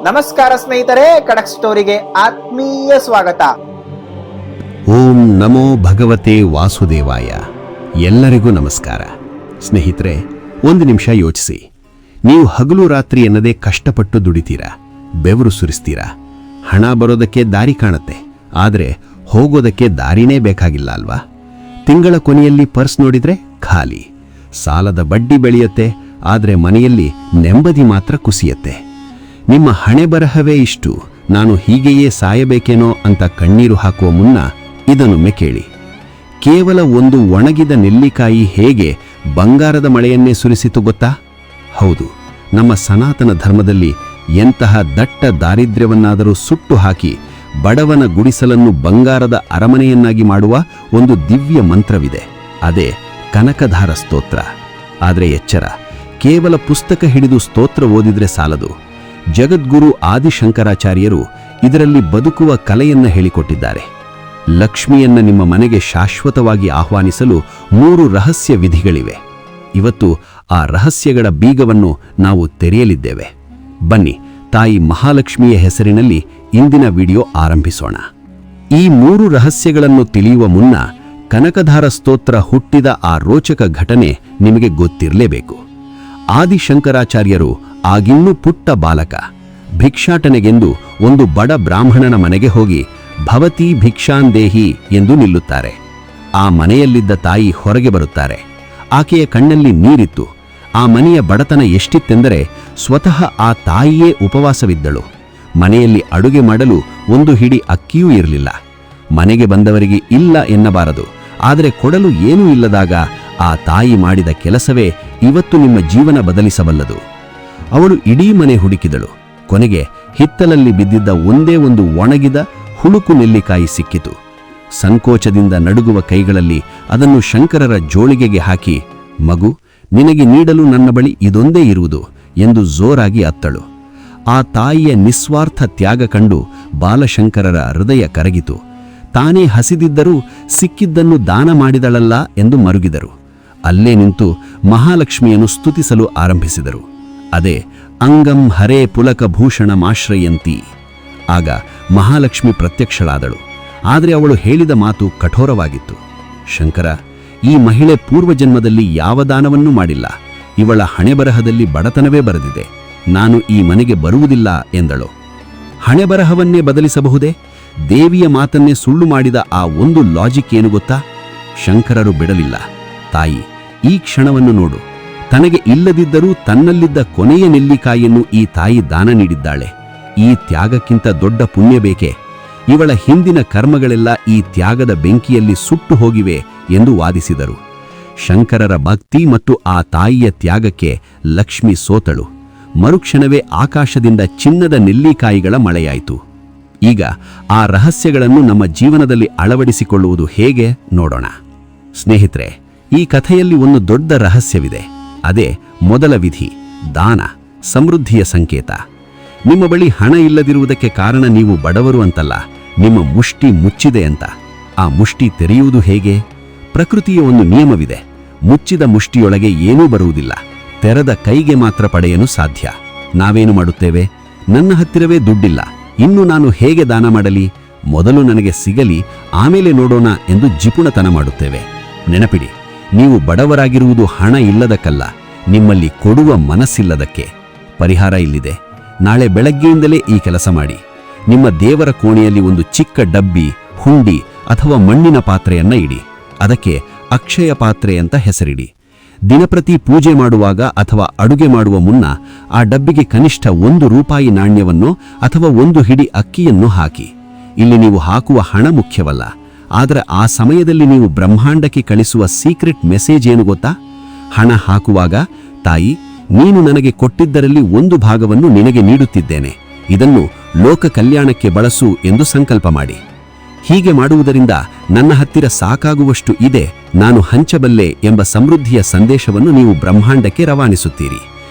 ನಮಸ್ಕಾರ ಸ್ನೇಹಿತರೆ, ಖಡಕ್ ಸ್ಟೋರಿಗೆ ಆತ್ಮೀಯ ಸ್ವಾಗತ. ಓಂ ನಮೋ ಭಗವತೆ ವಾಸುದೇವಾಯ. ಎಲ್ಲರಿಗೂ ನಮಸ್ಕಾರ. ಸ್ನೇಹಿತರೆ, ಒಂದು ನಿಮಿಷ ಯೋಚಿಸಿ. ನೀವು ಹಗಲು ರಾತ್ರಿ ಎನ್ನದೇ ಕಷ್ಟಪಟ್ಟು ದುಡಿತೀರಾ, ಬೆವರು ಸುರಿಸ್ತೀರಾ. ಹಣ ಬರೋದಕ್ಕೆ ದಾರಿ ಕಾಣುತ್ತೆ, ಆದರೆ ಹೋಗೋದಕ್ಕೆ ದಾರಿನೇ ಬೇಕಾಗಿಲ್ಲ ಅಲ್ವಾ? ತಿಂಗಳ ಕೊನೆಯಲ್ಲಿ ಪರ್ಸ್ ನೋಡಿದ್ರೆ ಖಾಲಿ, ಸಾಲದ ಬಡ್ಡಿ ಬೆಳೆಯುತ್ತೆ, ಆದರೆ ಮನೆಯಲ್ಲಿ ನೆಮ್ಮದಿ ಮಾತ್ರ ಕುಸಿಯುತ್ತೆ. ನಿಮ್ಮ ಹಣೆ ಬರಹವೇ ಇಷ್ಟು, ನಾನು ಹೀಗೆಯೇ ಸಾಯಬೇಕೇನೋ ಅಂತ ಕಣ್ಣೀರು ಹಾಕುವ ಮುನ್ನ ಇದನ್ನೊಮ್ಮೆ ಕೇಳಿ. ಕೇವಲ ಒಂದು ಒಣಗಿದ ನೆಲ್ಲಿಕಾಯಿ ಹೇಗೆ ಬಂಗಾರದ ಮಳೆಯನ್ನೇ ಸುರಿಸಿತು ಗೊತ್ತಾ? ಹೌದು, ನಮ್ಮ ಸನಾತನ ಧರ್ಮದಲ್ಲಿ ಎಂತಹ ದಟ್ಟ ದಾರಿದ್ರ್ಯವನ್ನಾದರೂ ಸುಟ್ಟು ಹಾಕಿ ಬಡವನ ಗುಡಿಸಲನ್ನು ಬಂಗಾರದ ಅರಮನೆಯನ್ನಾಗಿ ಮಾಡುವ ಒಂದು ದಿವ್ಯ ಮಂತ್ರವಿದೆ. ಅದೇ ಕನಕಧಾರ ಸ್ತೋತ್ರ. ಆದರೆ ಎಚ್ಚರ, ಕೇವಲ ಪುಸ್ತಕ ಹಿಡಿದು ಸ್ತೋತ್ರ ಓದಿದ್ರೆ ಸಾಲದು. ಜಗದ್ಗುರು ಆದಿಶಂಕರಾಚಾರ್ಯರು ಇದರಲ್ಲಿ ಬದುಕುವ ಕಲೆಯನ್ನ ಹೇಳಿಕೊಟ್ಟಿದ್ದಾರೆ. ಲಕ್ಷ್ಮಿಯನ್ನ ನಿಮ್ಮ ಮನೆಗೆ ಶಾಶ್ವತವಾಗಿ ಆಹ್ವಾನಿಸಲು 3 ರಹಸ್ಯ ವಿಧಿಗಳಿವೆ. ಇವತ್ತು ಆ ರಹಸ್ಯಗಳ ಬೀಗವನ್ನು ನಾವು ತೆರೆಯಲಿದ್ದೇವೆ. ಬನ್ನಿ, ತಾಯಿ ಮಹಾಲಕ್ಷ್ಮಿಯ ಹೆಸರಿನಲ್ಲಿ ಇಂದಿನ ವಿಡಿಯೋ ಆರಂಭಿಸೋಣ. ಈ 3 ರಹಸ್ಯಗಳನ್ನು ತಿಳಿಯುವ ಮುನ್ನ ಕನಕಧಾರ ಸ್ತೋತ್ರ ಹುಟ್ಟಿದ ಆ ರೋಚಕ ಘಟನೆ ನಿಮಗೆ ಗೊತ್ತಿರಲೇಬೇಕು. ಆದಿಶಂಕರಾಚಾರ್ಯರು ಆಗಿನ್ನೂ ಪುಟ್ಟ ಬಾಲಕ. ಭಿಕ್ಷಾಟನೆಗೆಂದು ಒಂದು ಬಡ ಬ್ರಾಹ್ಮಣನ ಮನೆಗೆ ಹೋಗಿ ಭವತಿ ಭಿಕ್ಷಾಂದೇಹಿ ಎಂದು ನಿಲ್ಲುತ್ತಾರೆ. ಆ ಮನೆಯಲ್ಲಿದ್ದ ತಾಯಿ ಹೊರಗೆ ಬರುತ್ತಾರೆ. ಆಕೆಯ ಕಣ್ಣಲ್ಲಿ ನೀರಿತ್ತು. ಆ ಮನೆಯ ಬಡತನ ಎಷ್ಟಿತ್ತೆಂದರೆ ಸ್ವತಃ ಆ ತಾಯಿಯೇ ಉಪವಾಸವಿದ್ದಳು. ಮನೆಯಲ್ಲಿ ಅಡುಗೆ ಮಾಡಲು ಒಂದು ಹಿಡಿ ಅಕ್ಕಿಯೂ ಇರಲಿಲ್ಲ. ಮನೆಗೆ ಬಂದವರಿಗೆ ಇಲ್ಲ ಎನ್ನಬಾರದು, ಆದರೆ ಕೊಡಲು ಏನೂ ಇಲ್ಲದಾಗ ಆ ತಾಯಿ ಮಾಡಿದ ಕೆಲಸವೇ ಇವತ್ತು ನಿಮ್ಮ ಜೀವನ ಬದಲಿಸಬಲ್ಲದು. ಅವಳು ಇಡೀ ಮನೆ ಹುಡುಕಿದಳು. ಕೊನೆಗೆ ಹಿತ್ತಲಲ್ಲಿ ಬಿದ್ದಿದ್ದ ಒಂದೇ ಒಂದು ಒಣಗಿದ ಹುಳುಕು ನೆಲ್ಲಿಕಾಯಿ ಸಿಕ್ಕಿತು. ಸಂಕೋಚದಿಂದ ನಡುಗುವ ಕೈಗಳಲ್ಲಿ ಅದನ್ನು ಶಂಕರರ ಜೋಳಿಗೆಗೆ ಹಾಕಿ, ಮಗು, ನಿನಗೆ ನೀಡಲು ನನ್ನ ಬಳಿ ಇದೊಂದೇ ಇರುವುದು ಎಂದು ಜೋರಾಗಿ ಅತ್ತಳು. ಆ ತಾಯಿಯ ನಿಸ್ವಾರ್ಥ ತ್ಯಾಗ ಕಂಡು ಬಾಲಶಂಕರರ ಹೃದಯ ಕರಗಿತು. ತಾನೇ ಹಸಿದಿದ್ದರೂ ಸಿಕ್ಕಿದ್ದನ್ನು ದಾನ ಮಾಡಿದಳಲ್ಲ ಎಂದು ಮರುಗಿದರು. ಅಲ್ಲೇ ನಿಂತು ಮಹಾಲಕ್ಷ್ಮಿಯನ್ನು ಸ್ತುತಿಸಲು ಆರಂಭಿಸಿದರು. ಅದೇ ಅಂಗಂ ಹರೇ ಪುಲಕಭೂಷಣಮಾಶ್ರಯಂತಿ. ಆಗ ಮಹಾಲಕ್ಷ್ಮಿ ಪ್ರತ್ಯಕ್ಷಳಾದಳು. ಆದರೆ ಅವಳು ಹೇಳಿದ ಮಾತು ಕಠೋರವಾಗಿತ್ತು. ಶಂಕರ, ಈ ಮಹಿಳೆ ಪೂರ್ವಜನ್ಮದಲ್ಲಿ ಯಾವ ದಾನವನ್ನೂ ಮಾಡಿಲ್ಲ. ಇವಳ ಹಣೆಬರಹದಲ್ಲಿ ಬಡತನವೇ ಬರೆದಿದೆ. ನಾನು ಈ ಮನೆಗೆ ಬರುವುದಿಲ್ಲ ಎಂದಳು. ಹಣೆಬರಹವನ್ನೇ ಬದಲಿಸಬಹುದೇ? ದೇವಿಯ ಮಾತನ್ನೇ ಸುಳ್ಳು ಮಾಡಿದ ಆ ಒಂದು ಲಾಜಿಕ್ ಏನು ಗೊತ್ತಾ? ಶಂಕರರು ಬಿಡಲಿಲ್ಲ. ತಾಯಿ, ಈ ಕ್ಷಣವನ್ನು ನೋಡು. ತನಗೆ ಇಲ್ಲದಿದ್ದರೂ ತನ್ನಲ್ಲಿದ್ದ ಕೊನೆಯ ನೆಲ್ಲಿಕಾಯಿಯನ್ನು ಈ ತಾಯಿ ದಾನ ನೀಡಿದ್ದಾಳೆ. ಈ ತ್ಯಾಗಕ್ಕಿಂತ ದೊಡ್ಡ ಪುಣ್ಯ ಬೇಕೆ? ಇವಳ ಹಿಂದಿನ ಕರ್ಮಗಳೆಲ್ಲ ಈ ತ್ಯಾಗದ ಬೆಂಕಿಯಲ್ಲಿ ಸುಟ್ಟು ಹೋಗಿವೆ ಎಂದು ವಾದಿಸಿದರು. ಶಂಕರರ ಭಕ್ತಿ ಮತ್ತು ಆ ತಾಯಿಯ ತ್ಯಾಗಕ್ಕೆ ಲಕ್ಷ್ಮಿ ಸೋತಳು. ಮರುಕ್ಷಣವೇ ಆಕಾಶದಿಂದ ಚಿನ್ನದ ನೆಲ್ಲಿಕಾಯಿಗಳ ಮಳೆಯಾಯಿತು. ಈಗ ಆ ರಹಸ್ಯಗಳನ್ನು ನಮ್ಮ ಜೀವನದಲ್ಲಿ ಅಳವಡಿಸಿಕೊಳ್ಳುವುದು ಹೇಗೆ ನೋಡೋಣ. ಸ್ನೇಹಿತರೆ, ಈ ಕಥೆಯಲ್ಲಿ ಒಂದು ದೊಡ್ಡ ರಹಸ್ಯವಿದೆ. ಅದೇ ಮೊದಲ ವಿಧಿ, ದಾನ, ಸಮೃದ್ಧಿಯ ಸಂಕೇತ. ನಿಮ್ಮ ಬಳಿ ಹಣ ಇಲ್ಲದಿರುವುದಕ್ಕೆ ಕಾರಣ ನೀವು ಬಡವರು ಅಂತಲ್ಲ, ನಿಮ್ಮ ಮುಷ್ಟಿ ಮುಚ್ಚಿದೆ ಅಂತ. ಆ ಮುಷ್ಟಿ ತೆರೆಯುವುದು ಹೇಗೆ? ಪ್ರಕೃತಿಯ ಒಂದು ನಿಯಮವಿದೆ. ಮುಚ್ಚಿದ ಮುಷ್ಟಿಯೊಳಗೆ ಏನೂ ಬರುವುದಿಲ್ಲ, ತೆರೆದ ಕೈಗೆ ಮಾತ್ರ ಪಡೆಯಲು ಸಾಧ್ಯ. ನಾವೇನು ಮಾಡುತ್ತೇವೆ? ನನ್ನ ಹತ್ತಿರವೇ ದುಡ್ಡಿಲ್ಲ, ಇನ್ನು ನಾನು ಹೇಗೆ ದಾನ ಮಾಡಲಿ? ಮೊದಲು ನನಗೆ ಸಿಗಲಿ, ಆಮೇಲೆ ನೋಡೋಣ ಎಂದು ಜಿಪುಣತನ ಮಾಡುತ್ತೇವೆ. ನೆನಪಿಡಿ, ನೀವು ಬಡವರಾಗಿರುವುದು ಹಣ ಇಲ್ಲದಕ್ಕಲ್ಲ, ನಿಮ್ಮಲ್ಲಿ ಕೊಡುವ ಮನಸ್ಸಿಲ್ಲದಕ್ಕೆ. ಪರಿಹಾರ ಇಲ್ಲಿದೆ. ನಾಳೆ ಬೆಳಗ್ಗೆಯಿಂದಲೇ ಈ ಕೆಲಸ ಮಾಡಿ. ನಿಮ್ಮ ದೇವರ ಕೋಣೆಯಲ್ಲಿ ಒಂದು ಚಿಕ್ಕ ಡಬ್ಬಿ, ಹುಂಡಿ ಅಥವಾ ಮಣ್ಣಿನ ಪಾತ್ರೆಯನ್ನ ಇಡಿ. ಅದಕ್ಕೆ ಅಕ್ಷಯ ಪಾತ್ರೆ ಅಂತ ಹೆಸರಿಡಿ. ದಿನಪ್ರತಿ ಪೂಜೆ ಮಾಡುವಾಗ ಅಥವಾ ಅಡುಗೆ ಮಾಡುವ ಮುನ್ನ ಆ ಡಬ್ಬಿಗೆ ಕನಿಷ್ಠ 1 ರೂಪಾಯಿ ನಾಣ್ಯವನ್ನು ಅಥವಾ 1 ಹಿಡಿ ಅಕ್ಕಿಯನ್ನು ಹಾಕಿ. ಇಲ್ಲಿ ನೀವು ಹಾಕುವ ಹಣ ಮುಖ್ಯವಲ್ಲ, ಆದರೆ ಆ ಸಮಯದಲ್ಲಿ ನೀವು ಬ್ರಹ್ಮಾಂಡಕ್ಕೆ ಕಳಿಸುವ ಸೀಕ್ರೆಟ್ ಮೆಸೇಜ್ ಏನು ಗೊತ್ತಾ? ಹಣ ಹಾಕುವಾಗ, ತಾಯಿ, ನೀನು ನನಗೆ ಕೊಟ್ಟಿದ್ದರಲ್ಲಿ 1 ಭಾಗವನ್ನು ನಿನಗೆ ನೀಡುತ್ತಿದ್ದೇನೆ, ಇದನ್ನು ಲೋಕ ಕಲ್ಯಾಣಕ್ಕೆ ಬಳಸು ಎಂದು ಸಂಕಲ್ಪ ಮಾಡಿ. ಹೀಗೆ ಮಾಡುವುದರಿಂದ ನನ್ನ ಹತ್ತಿರ ಸಾಕಾಗುವಷ್ಟು ಇದೆ, ನಾನು ಹಂಚಬಲ್ಲೆ ಎಂಬ ಸಮೃದ್ಧಿಯ ಸಂದೇಶವನ್ನು ನೀವು ಬ್ರಹ್ಮಾಂಡಕ್ಕೆ ರವಾನಿಸುತ್ತೀರಿ.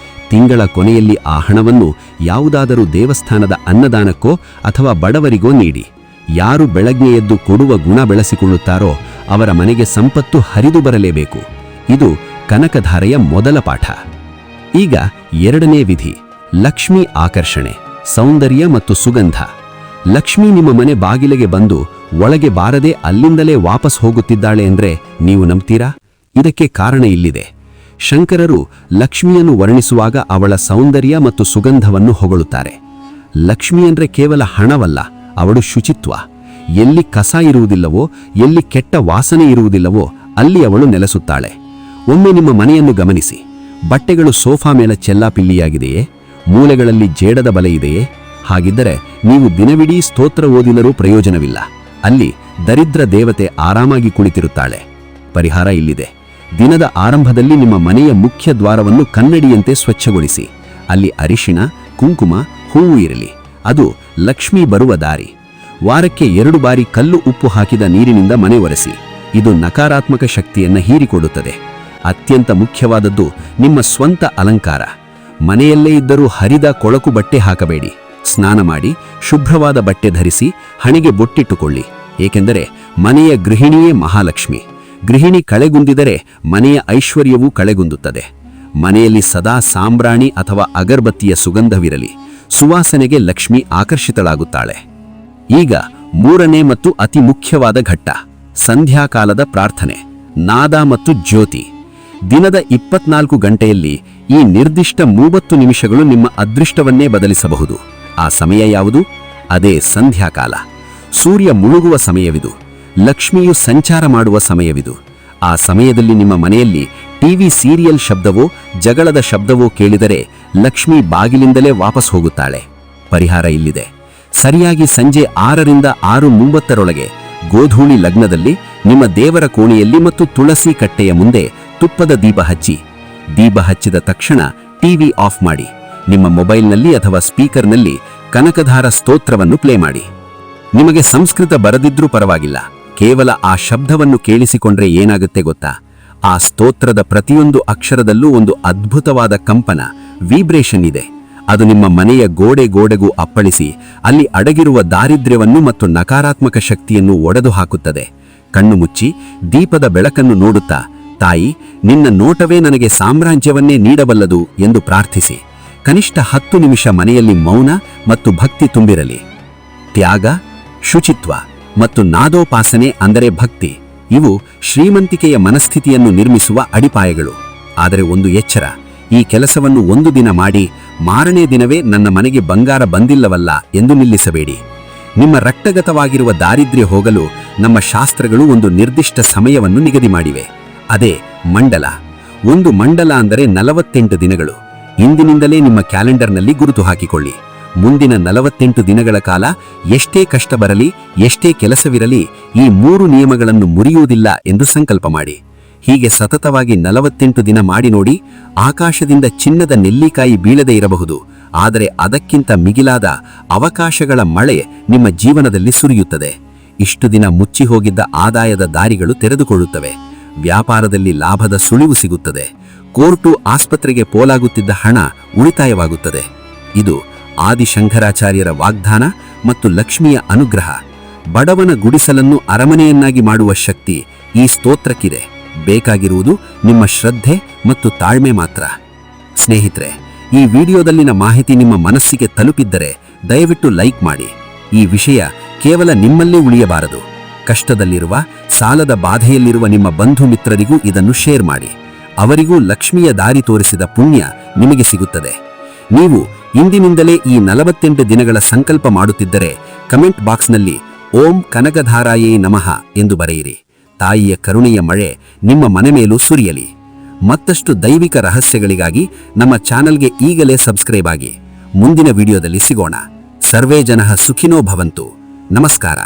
ತಿಂಗಳ ಕೊನೆಯಲ್ಲಿ ಆ ಹಣವನ್ನು ಯಾವುದಾದರೂ ದೇವಸ್ಥಾನದ ಅನ್ನದಾನಕ್ಕೋ ಅಥವಾ ಬಡವರಿಗೋ ನೀಡಿ. ಯಾರು ಬೆಳಗ್ಗೆ ಎದ್ದು ಕೊಡುವ ಗುಣ ಬೆಳೆಸಿಕೊಳ್ಳುತ್ತಾರೋ ಅವರ ಮನೆಗೆ ಸಂಪತ್ತು ಹರಿದು ಬರಲೇಬೇಕು. ಇದು ಕನಕಧಾರೆಯ ಮೊದಲ ಪಾಠ. ಈಗ ಎರಡನೇ ವಿಧಿ, ಲಕ್ಷ್ಮಿ ಆಕರ್ಷಣೆ, ಸೌಂದರ್ಯ ಮತ್ತು ಸುಗಂಧ. ಲಕ್ಷ್ಮಿ ನಿಮ್ಮ ಮನೆ ಬಾಗಿಲಿಗೆ ಬಂದು ಒಳಗೆ ಬಾರದೆ ಅಲ್ಲಿಂದಲೇ ವಾಪಸ್ ಹೋಗುತ್ತಿದ್ದಾಳೆ ಅಂದ್ರೆ ನೀವು ನಂಬ್ತೀರಾ? ಇದಕ್ಕೆ ಕಾರಣ ಇಲ್ಲಿದೆ. ಶಂಕರರು ಲಕ್ಷ್ಮಿಯನ್ನು ವರ್ಣಿಸುವಾಗ ಅವಳ ಸೌಂದರ್ಯ ಮತ್ತು ಸುಗಂಧವನ್ನು ಹೊಗಳುತ್ತಾರೆ. ಲಕ್ಷ್ಮಿ ಅಂದ್ರೆ ಕೇವಲ ಹಣವಲ್ಲ, ಅವಳು ಶುಚಿತ್ವ. ಎಲ್ಲಿ ಕಸ ಇರುವುದಿಲ್ಲವೋ, ಎಲ್ಲಿ ಕೆಟ್ಟ ವಾಸನೆ ಇರುವುದಿಲ್ಲವೋ ಅಲ್ಲಿ ಅವಳು ನೆಲೆಸುತ್ತಾಳೆ. ಒಮ್ಮೆ ನಿಮ್ಮ ಮನೆಯನ್ನು ಗಮನಿಸಿ. ಬಟ್ಟೆಗಳು ಸೋಫಾ ಮೇಲೆ ಚೆಲ್ಲಾಪಿಲ್ಲಿಯಾಗಿದೆಯೇ? ಮೂಲೆಗಳಲ್ಲಿ ಜೇಡದ ಬಲೆ ಇದೆಯೇ? ಹಾಗಿದ್ದರೆ ನೀವು ದಿನವಿಡೀ ಸ್ತೋತ್ರ ಓದಿದರೂ ಪ್ರಯೋಜನವಿಲ್ಲ. ಅಲ್ಲಿ ದರಿದ್ರ ದೇವತೆ ಆರಾಮಾಗಿ ಕುಳಿತಿರುತ್ತಾಳೆ. ಪರಿಹಾರ ಇಲ್ಲಿದೆ. ದಿನದ ಆರಂಭದಲ್ಲಿ ನಿಮ್ಮ ಮನೆಯ ಮುಖ್ಯ ದ್ವಾರವನ್ನು ಕನ್ನಡಿಯಂತೆ ಸ್ವಚ್ಛಗೊಳಿಸಿ. ಅಲ್ಲಿ ಅರಿಶಿಣ, ಕುಂಕುಮ, ಹೂವು ಇರಲಿ. ಅದು ಲಕ್ಷ್ಮಿ ಬರುವ ದಾರಿ. ವಾರಕ್ಕೆ 2 ಬಾರಿ ಕಲ್ಲು ಉಪ್ಪು ಹಾಕಿದ ನೀರಿನಿಂದ ಮನೆ ಒರೆಸಿ. ಇದು ನಕಾರಾತ್ಮಕ ಶಕ್ತಿಯನ್ನು ಹೀರಿಕೊಡುತ್ತದೆ. ಅತ್ಯಂತ ಮುಖ್ಯವಾದದ್ದು ನಿಮ್ಮ ಸ್ವಂತ ಅಲಂಕಾರ. ಮನೆಯಲ್ಲೇ ಇದ್ದರೂ ಹರಿದ ಕೊಳಕು ಬಟ್ಟೆ ಹಾಕಬೇಡಿ. ಸ್ನಾನ ಮಾಡಿ ಶುಭ್ರವಾದ ಬಟ್ಟೆ ಧರಿಸಿ ಹಣೆಗೆ ಬೊಟ್ಟಿಟ್ಟುಕೊಳ್ಳಿ. ಏಕೆಂದರೆ ಮನೆಯ ಗೃಹಿಣಿಯೇ ಮಹಾಲಕ್ಷ್ಮಿ. ಗೃಹಿಣಿ ಕಳೆಗುಂದಿದರೆ ಮನೆಯ ಐಶ್ವರ್ಯವೂ ಕಳೆಗುಂದುತ್ತದೆ. ಮನೆಯಲ್ಲಿ ಸದಾ ಸಾಂಬ್ರಾಣಿ ಅಥವಾ ಅಗರಬತ್ತಿಯ ಸುಗಂಧವಿರಲಿ. ಸುವಾಸನೆಗೆ ಲಕ್ಷ್ಮಿ ಆಕರ್ಷಿತಳಾಗುತ್ತಾಳೆ. ಈಗ 3ನೇ ಮತ್ತು ಅತಿ ಮುಖ್ಯವಾದ ಘಟ್ಟ, ಸಂಧ್ಯಾಕಾಲದ ಪ್ರಾರ್ಥನೆ, ನಾದ ಮತ್ತು ಜ್ಯೋತಿ. ದಿನದ 24 ಗಂಟೆಯಲ್ಲಿ ಈ ನಿರ್ದಿಷ್ಟ 30 ನಿಮಿಷಗಳು ನಿಮ್ಮ ಅದೃಷ್ಟವನ್ನೇ ಬದಲಿಸಬಹುದು. ಆ ಸಮಯ ಯಾವುದು? ಅದೇ ಸಂಧ್ಯಾಕಾಲ. ಸೂರ್ಯ ಮುಳುಗುವ ಸಮಯವಿದು. ಲಕ್ಷ್ಮಿಯು ಸಂಚಾರ ಮಾಡುವ ಸಮಯವಿದು. ಆ ಸಮಯದಲ್ಲಿ ನಿಮ್ಮ ಮನೆಯಲ್ಲಿ ಟಿವಿ ಸೀರಿಯಲ್ ಶಬ್ದವೋ ಜಗಳದ ಶಬ್ದವೋ ಕೇಳಿದರೆ ಲಕ್ಷ್ಮಿ ಬಾಗಿಲಿಂದಲೇ ವಾಪಸ್ ಹೋಗುತ್ತಾಳೆ. ಪರಿಹಾರ ಇಲ್ಲಿದೆ. ಸರಿಯಾಗಿ ಸಂಜೆ 6ರಿಂದ 6:30 ಗೋಧೂಳಿ ಲಗ್ನದಲ್ಲಿ ನಿಮ್ಮ ದೇವರ ಕೋಣೆಯಲ್ಲಿ ಮತ್ತು ತುಳಸಿ ಕಟ್ಟೆಯ ಮುಂದೆ ತುಪ್ಪದ ದೀಪ ಹಚ್ಚಿ. ದೀಪ ಹಚ್ಚಿದ ತಕ್ಷಣ ಟಿವಿ ಆಫ್ ಮಾಡಿ. ನಿಮ್ಮ ಮೊಬೈಲ್ನಲ್ಲಿ ಅಥವಾ ಸ್ಪೀಕರ್ನಲ್ಲಿ ಕನಕಧಾರ ಸ್ತೋತ್ರವನ್ನು ಪ್ಲೇ ಮಾಡಿ. ನಿಮಗೆ ಸಂಸ್ಕೃತ ಬರದಿದ್ರೂ ಪರವಾಗಿಲ್ಲ. ಕೇವಲ ಆ ಶಬ್ದವನ್ನು ಕೇಳಿಸಿಕೊಂಡ್ರೆ ಏನಾಗುತ್ತೆ ಗೊತ್ತಾ? ಆ ಸ್ತೋತ್ರದ ಪ್ರತಿಯೊಂದು ಅಕ್ಷರದಲ್ಲೂ ಒಂದು ಅದ್ಭುತವಾದ ಕಂಪನ, ವೀಬ್ರೇಷನ್ ಇದೆ. ಅದು ನಿಮ್ಮ ಮನೆಯ ಗೋಡೆಗೂ ಅಪ್ಪಳಿಸಿ ಅಲ್ಲಿ ಅಡಗಿರುವ ದಾರಿದ್ರ್ಯವನ್ನು ಮತ್ತು ನಕಾರಾತ್ಮಕ ಶಕ್ತಿಯನ್ನು ಒಡೆದು ಹಾಕುತ್ತದೆ. ಕಣ್ಣು ಮುಚ್ಚಿ ದೀಪದ ಬೆಳಕನ್ನು ನೋಡುತ್ತಾ, ತಾಯಿ, ನಿನ್ನ ನೋಟವೇ ನನಗೆ ಸಾಮ್ರಾಜ್ಯವನ್ನೇ ನೀಡಬಲ್ಲದು ಎಂದು ಪ್ರಾರ್ಥಿಸಿ. ಕನಿಷ್ಠ 10 ನಿಮಿಷ ಮನೆಯಲ್ಲಿ ಮೌನ ಮತ್ತು ಭಕ್ತಿ ತುಂಬಿರಲಿ. ತ್ಯಾಗ, ಶುಚಿತ್ವ ಮತ್ತು ನಾದೋಪಾಸನೆ ಅಂದರೆ ಭಕ್ತಿ, ಇವು ಶ್ರೀಮಂತಿಕೆಯ ಮನಸ್ಥಿತಿಯನ್ನು ನಿರ್ಮಿಸುವ ಅಡಿಪಾಯಗಳು. ಆದರೆ ಒಂದು ಎಚ್ಚರ, ಈ ಕೆಲಸವನ್ನು 1 ದಿನ ಮಾಡಿ ಮಾರನೇ ದಿನವೇ ನನ್ನ ಮನೆಗೆ ಬಂಗಾರ ಬಂದಿಲ್ಲವಲ್ಲ ಎಂದು ನಿಲ್ಲಿಸಬೇಡಿ. ನಿಮ್ಮ ರಕ್ತಗತವಾಗಿರುವ ದಾರಿದ್ರ್ಯ ಹೋಗಲು ನಮ್ಮ ಶಾಸ್ತ್ರಗಳು ಒಂದು ನಿರ್ದಿಷ್ಟ ಸಮಯವನ್ನು ನಿಗದಿ ಮಾಡಿವೆ. ಅದೇ ಮಂಡಲ. ಒಂದು ಮಂಡಲ ಅಂದರೆ 48 ದಿನಗಳು. ಇಂದಿನಿಂದಲೇ ನಿಮ್ಮ ಕ್ಯಾಲೆಂಡರ್ನಲ್ಲಿ ಗುರುತು ಹಾಕಿಕೊಳ್ಳಿ. ಮುಂದಿನ 48 ದಿನಗಳ ಕಾಲ ಎಷ್ಟೇ ಕಷ್ಟ ಬರಲಿ, ಎಷ್ಟೇ ಕೆಲಸವಿರಲಿ, ಈ 3 ನಿಯಮಗಳನ್ನು ಮುರಿಯುವುದಿಲ್ಲ ಎಂದು ಸಂಕಲ್ಪ ಮಾಡಿ. ಹೀಗೆ ಸತತವಾಗಿ 48 ದಿನ ಮಾಡಿ ನೋಡಿ. ಆಕಾಶದಿಂದ ಚಿನ್ನದ ನೆಲ್ಲಿಕಾಯಿ ಬೀಳದೇ ಇರಬಹುದು, ಆದರೆ ಅದಕ್ಕಿಂತ ಮಿಗಿಲಾದ ಅವಕಾಶಗಳ ಮಳೆ ನಿಮ್ಮ ಜೀವನದಲ್ಲಿ ಸುರಿಯುತ್ತದೆ. ಇಷ್ಟು ದಿನ ಮುಚ್ಚಿ ಹೋಗಿದ್ದ ಆದಾಯದ ದಾರಿಗಳು ತೆರೆದುಕೊಳ್ಳುತ್ತವೆ. ವ್ಯಾಪಾರದಲ್ಲಿ ಲಾಭದ ಸುಳಿವು ಸಿಗುತ್ತದೆ. ಕೋರ್ಟು, ಆಸ್ಪತ್ರೆಗೆ ಪೋಲಾಗುತ್ತಿದ್ದ ಹಣ ಉಳಿತಾಯವಾಗುತ್ತದೆ. ಇದು ಆದಿಶಂಕರಾಚಾರ್ಯರ ವಾಗ್ದಾನ ಮತ್ತು ಲಕ್ಷ್ಮಿಯ ಅನುಗ್ರಹ. ಬಡವನ ಗುಡಿಸಲನ್ನು ಅರಮನೆಯನ್ನಾಗಿ ಮಾಡುವ ಶಕ್ತಿ ಈ ಸ್ತೋತ್ರಕ್ಕಿದೆ. ಬೇಕಾಗಿರುವುದು ನಿಮ್ಮ ಶ್ರದ್ಧೆ ಮತ್ತು ತಾಳ್ಮೆ ಮಾತ್ರ. ಸ್ನೇಹಿತರೆ, ಈ ವಿಡಿಯೋದಲ್ಲಿನ ಮಾಹಿತಿ ನಿಮ್ಮ ಮನಸ್ಸಿಗೆ ತಲುಪಿದ್ದರೆ ದಯವಿಟ್ಟು ಲೈಕ್ ಮಾಡಿ. ಈ ವಿಷಯ ಕೇವಲ ನಿಮ್ಮಲ್ಲೇ ಉಳಿಯಬಾರದು. ಕಷ್ಟದಲ್ಲಿರುವ, ಸಾಲದ ಬಾಧೆಯಲ್ಲಿರುವ ನಿಮ್ಮ ಬಂಧು ಮಿತ್ರರಿಗೂ ಇದನ್ನು ಶೇರ್ ಮಾಡಿ. ಅವರಿಗೂ ಲಕ್ಷ್ಮಿಯ ದಾರಿ ತೋರಿಸಿದ ಪುಣ್ಯ ನಿಮಗೆ ಸಿಗುತ್ತದೆ. ನೀವು ಇಂದಿನಿಂದಲೇ ಈ 48 ದಿನಗಳ ಸಂಕಲ್ಪ ಮಾಡುತ್ತಿದ್ದರೆ ಕಮೆಂಟ್ ಬಾಕ್ಸ್ನಲ್ಲಿ ಓಂ ಕನಕಧಾರಾಯೇ ನಮಃ ಎಂದು ಬರೆಯಿರಿ. ತಾಯಿಯ ಕರುಣೆಯ ಮಳೆ ನಿಮ್ಮ ಮನೆ ಮೇಲೂ ಸುರಿಯಲಿ. ಮತ್ತಷ್ಟು ದೈವಿಕ ರಹಸ್ಯಗಳಿಗಾಗಿ ನಮ್ಮ ಚಾನಲ್ಗೆ ಈಗಲೇ ಸಬ್ಸ್ಕ್ರೈಬ್ ಆಗಿ. ಮುಂದಿನ ವಿಡಿಯೋದಲ್ಲಿ ಸಿಗೋಣ. ಸರ್ವೇ ಜನಃ ಸುಖಿನೋ ಭವಂತು. ನಮಸ್ಕಾರ.